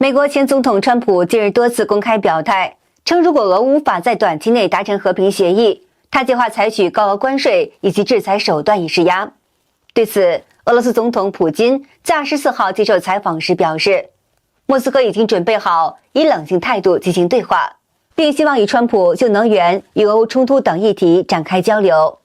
美国前总统川普近日多次公开表态，称如果俄乌无法在短期内达成和平协议，他计划采取高额关税以及制裁手段以施压。对此，俄罗斯总统普京在24号接受采访时表示，莫斯科已经准备好以冷静态度进行对话，并希望与川普就能源与俄乌冲突等议题展开交流。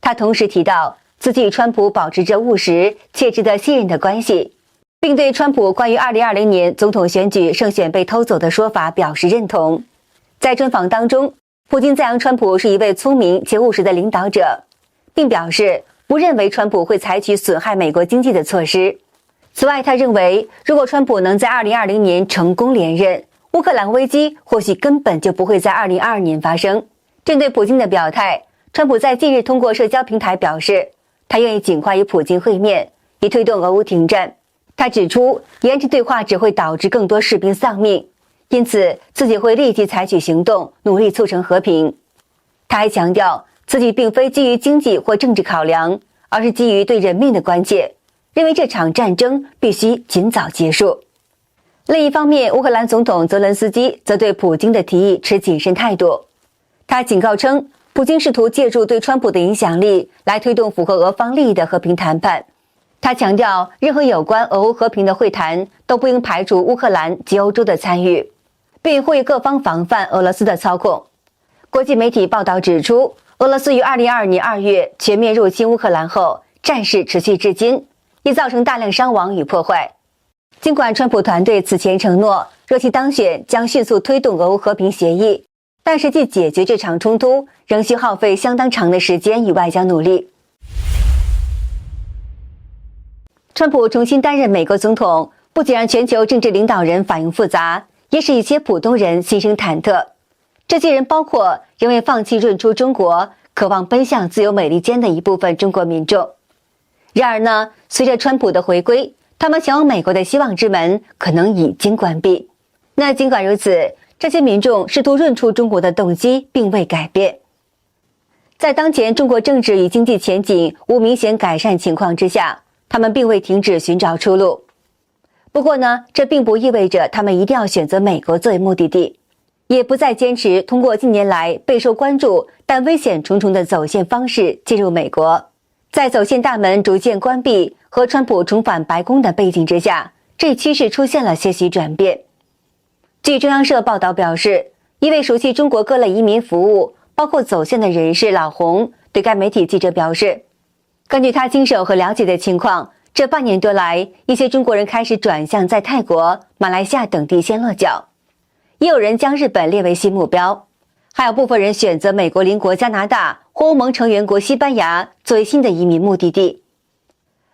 他同时提到，自己与川普保持着务实且值得信任的关系，并对川普关于2020年总统选举胜选被偷走的说法表示认同。在专访当中，普京赞扬川普是一位聪明且务实的领导者，并表示不认为川普会采取损害美国经济的措施。此外，他认为如果川普能在2020年成功连任，乌克兰危机或许根本就不会在2022年发生。针对普京的表态，川普在近日通过社交平台表示，他愿意尽快与普京会面，以推动俄乌停战。他指出，延迟对话只会导致更多士兵丧命，因此自己会立即采取行动，努力促成和平。他还强调，自己并非基于经济或政治考量，而是基于对人命的关切，认为这场战争必须尽早结束。另一方面，乌克兰总统泽伦斯基则对普京的提议持谨慎态度。他警告称，普京试图借助对川普的影响力来推动符合俄方利益的和平谈判。他强调，任何有关俄乌和平的会谈都不应排除乌克兰及欧洲的参与，并呼吁各方防范俄罗斯的操控。国际媒体报道指出，俄罗斯于2022年2月全面入侵乌克兰后，战事持续至今，已造成大量伤亡与破坏。尽管川普团队此前承诺，若其当选将迅速推动俄乌和平协议，但实际解决这场冲突仍需耗费相当长的时间与外交努力。川普重新担任美国总统，不仅让全球政治领导人反应复杂，也使一些普通人心生忐忑。这些人包括仍未放弃润出中国、渴望奔向自由美利坚的一部分中国民众。然而呢，随着川普的回归，他们前往美国的希望之门可能已经关闭。那尽管如此，这些民众试图润出中国的动机并未改变。在当前中国政治与经济前景无明显改善情况之下，他们并未停止寻找出路。不过呢，这并不意味着他们一定要选择美国作为目的地，也不再坚持通过近年来备受关注但危险重重的走线方式进入美国。在走线大门逐渐关闭和川普重返白宫的背景之下，这趋势出现了些许转变。据中央社报道表示，一位熟悉中国各类移民服务，包括走线的人士老洪对该媒体记者表示，根据他经手和了解的情况，这半年多来，一些中国人开始转向在泰国、马来西亚等地先落脚，也有人将日本列为新目标，还有部分人选择美国邻国加拿大或欧盟成员国西班牙作为新的移民目的地。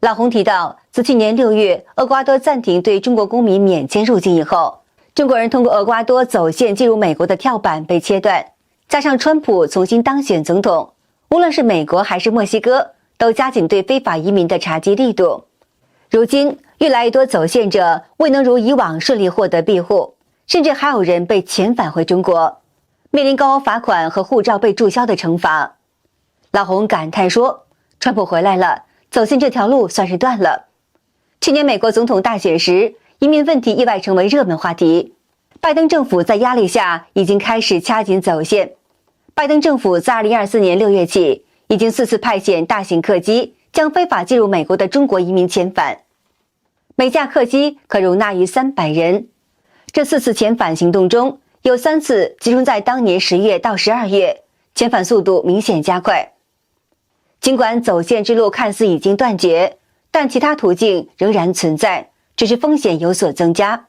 老洪提到，自去年6月厄瓜多暂停对中国公民免签入境以后，中国人通过厄瓜多走线进入美国的跳板被切断，加上川普重新当选总统，无论是美国还是墨西哥都加紧对非法移民的查缉力度。如今，越来越多走线者未能如以往顺利获得庇护，甚至还有人被遣返回中国，面临高额罚款和护照被注销的惩罚。老洪感叹说，川普回来了，走线这条路算是断了。去年美国总统大选时，移民问题意外成为热门话题。拜登政府在压力下已经开始掐紧走线。拜登政府在2024年6月起，已经4次派遣大型客机将非法进入美国的中国移民遣返，每架客机可容纳逾300人。这4次遣返行动中，有3次集中在当年10月到12月，遣返速度明显加快。尽管走线之路看似已经断绝，但其他途径仍然存在，只是风险有所增加。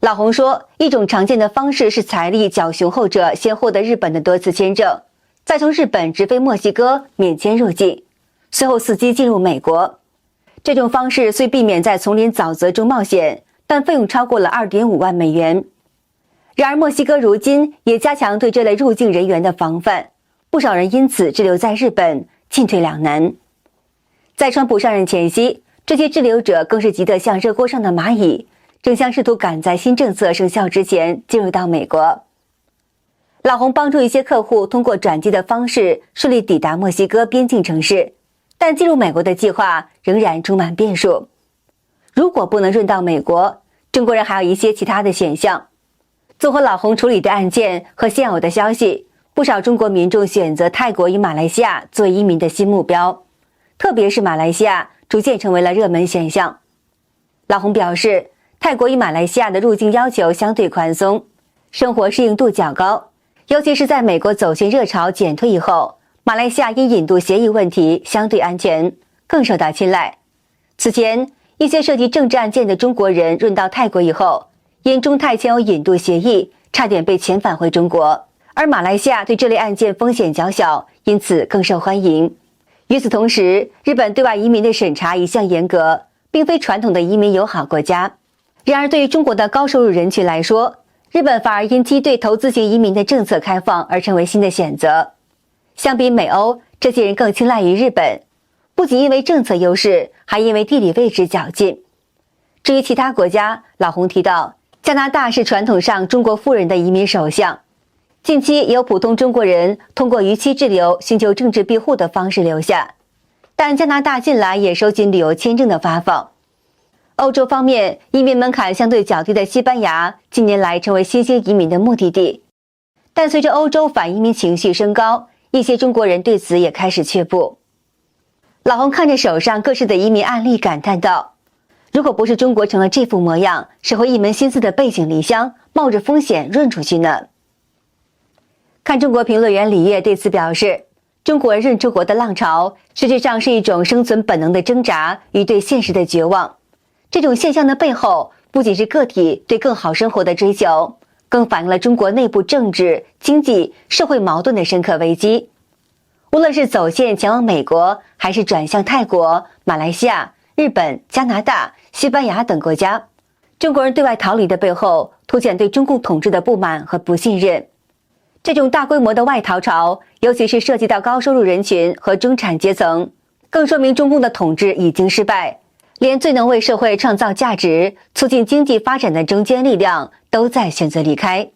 老洪说，一种常见的方式是财力较雄厚者先获得日本的多次签证，再从日本直飞墨西哥免签入境，随后伺机进入美国。这种方式虽避免在丛林沼泽中冒险，但费用超过了2.5万美元。然而墨西哥如今也加强对这类入境人员的防范，不少人因此滞留在日本，进退两难。在川普上任前夕，这些滞留者更是急得像热锅上的蚂蚁，争相试图赶在新政策生效之前进入到美国。老洪帮助一些客户通过转机的方式顺利抵达墨西哥边境城市，但进入美国的计划仍然充满变数。如果不能润到美国，中国人还有一些其他的选项。综合老洪处理的案件和现有的消息，不少中国民众选择泰国与马来西亚作为移民的新目标，特别是马来西亚逐渐成为了热门选项。老洪表示，泰国与马来西亚的入境要求相对宽松，生活适应度较高，尤其是在美国走线热潮减退以后，马来西亚因引渡协议问题相对安全，更受到青睐。此前，一些涉及政治案件的中国人润到泰国以后，因中泰签有引渡协议，差点被遣返回中国，而马来西亚对这类案件风险较小，因此更受欢迎。与此同时，日本对外移民的审查一向严格，并非传统的移民友好国家。然而，对于中国的高收入人群来说，日本反而因其对投资型移民的政策开放而成为新的选择。相比美欧，这些人更青睐于日本，不仅因为政策优势，还因为地理位置较近。至于其他国家，老洪提到，加拿大是传统上中国富人的移民首相，近期也有普通中国人通过逾期滞留寻求政治庇护的方式留下，但加拿大近来也收紧旅游签证的发放。欧洲方面，移民门槛相对较低的西班牙近年来成为新兴移民的目的地，但随着欧洲反移民情绪升高，一些中国人对此也开始却步。老洪看着手上各式的移民案例，感叹道，如果不是中国成了这副模样，谁会一门心思的背井离乡，冒着风险润出去呢？看中国评论员李烨对此表示，中国人润出国的浪潮实质上是一种生存本能的挣扎与对现实的绝望。这种现象的背后，不仅是个体对更好生活的追求，更反映了中国内部政治、经济、社会矛盾的深刻危机。无论是走线前往美国，还是转向泰国、马来西亚、日本、加拿大、西班牙等国家，中国人对外逃离的背后，凸显对中共统治的不满和不信任。这种大规模的外逃潮，尤其是涉及到高收入人群和中产阶层，更说明中共的统治已经失败，连最能为社会创造价值、促进经济发展的中坚力量都在选择离开。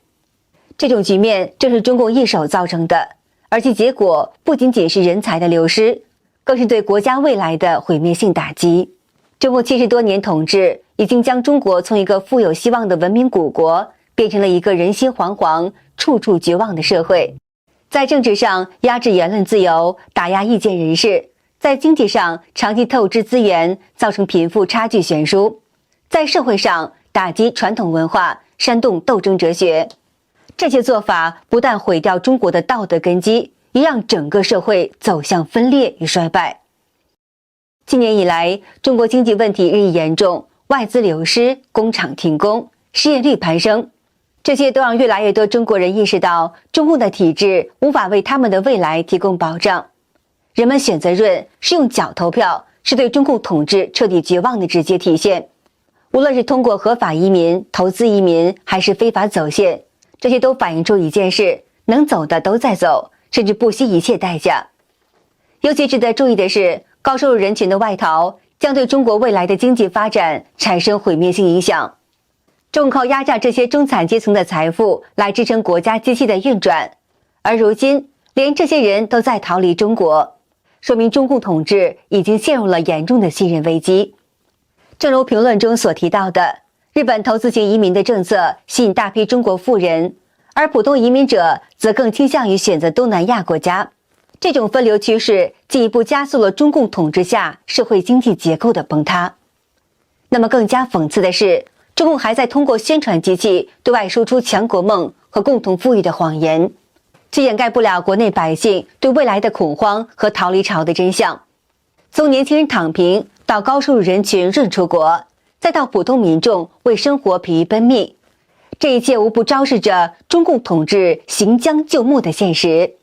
这种局面正是中共一手造成的，而其结果不仅仅是人才的流失，更是对国家未来的毁灭性打击。中共70多年统治已经将中国从一个富有希望的文明古国变成了一个人心惶惶、处处绝望的社会。在政治上压制言论自由，打压意见人士；在经济上长期透支资源，造成贫富差距悬殊；在社会上打击传统文化，煽动斗争哲学。这些做法不但毁掉中国的道德根基，也让整个社会走向分裂与衰败。今年以来，中国经济问题日益严重，外资流失，工厂停工，失业率攀升，这些都让越来越多中国人意识到，中共的体制无法为他们的未来提供保障。人们选择润是用脚投票，是对中共统治彻底绝望的直接体现。无论是通过合法移民、投资移民，还是非法走线，这些都反映出一件事：能走的都在走，甚至不惜一切代价。尤其值得注意的是，高收入人群的外逃将对中国未来的经济发展产生毁灭性影响。中共靠压榨这些中产阶层的财富来支撑国家机器的运转，而如今连这些人都在逃离中国，说明中共统治已经陷入了严重的信任危机。正如评论中所提到的，日本投资型移民的政策吸引大批中国富人，而普通移民者则更倾向于选择东南亚国家。这种分流趋势进一步加速了中共统治下社会经济结构的崩塌。那么更加讽刺的是，中共还在通过宣传机器对外输出强国梦和共同富裕的谎言，却掩盖不了国内百姓对未来的恐慌和逃离潮的真相。从年轻人躺平到高收入人群润出国，再到普通民众为生活疲于奔命，这一切无不昭示着中共统治行将就木的现实。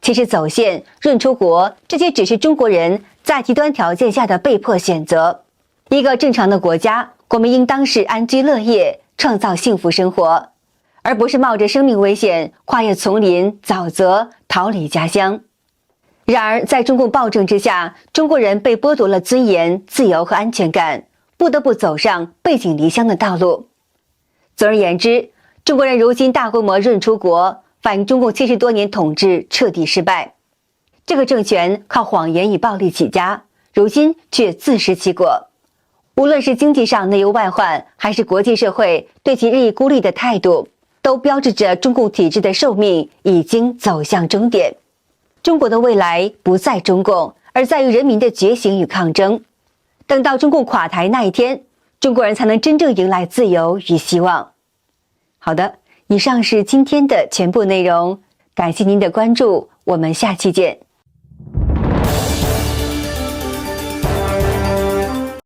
其实走线、润出国，这些只是中国人在极端条件下的被迫选择。一个正常的国家，国民应当是安居乐业，创造幸福生活，而不是冒着生命危险跨越丛林、沼泽，逃离家乡。然而在中共暴政之下，中国人被剥夺了尊严、自由和安全感，不得不走上背井离乡的道路。总而言之，中国人如今大规模润出国，反映中共70多年统治彻底失败。这个政权靠谎言与暴力起家，如今却自食其果。无论是经济上内忧外患，还是国际社会对其日益孤立的态度，都标志着中共体制的寿命已经走向终点。中国的未来不在中共，而在于人民的觉醒与抗争。等到中共垮台那一天，中国人才能真正迎来自由与希望。好的，以上是今天的全部内容，感谢您的关注，我们下期见。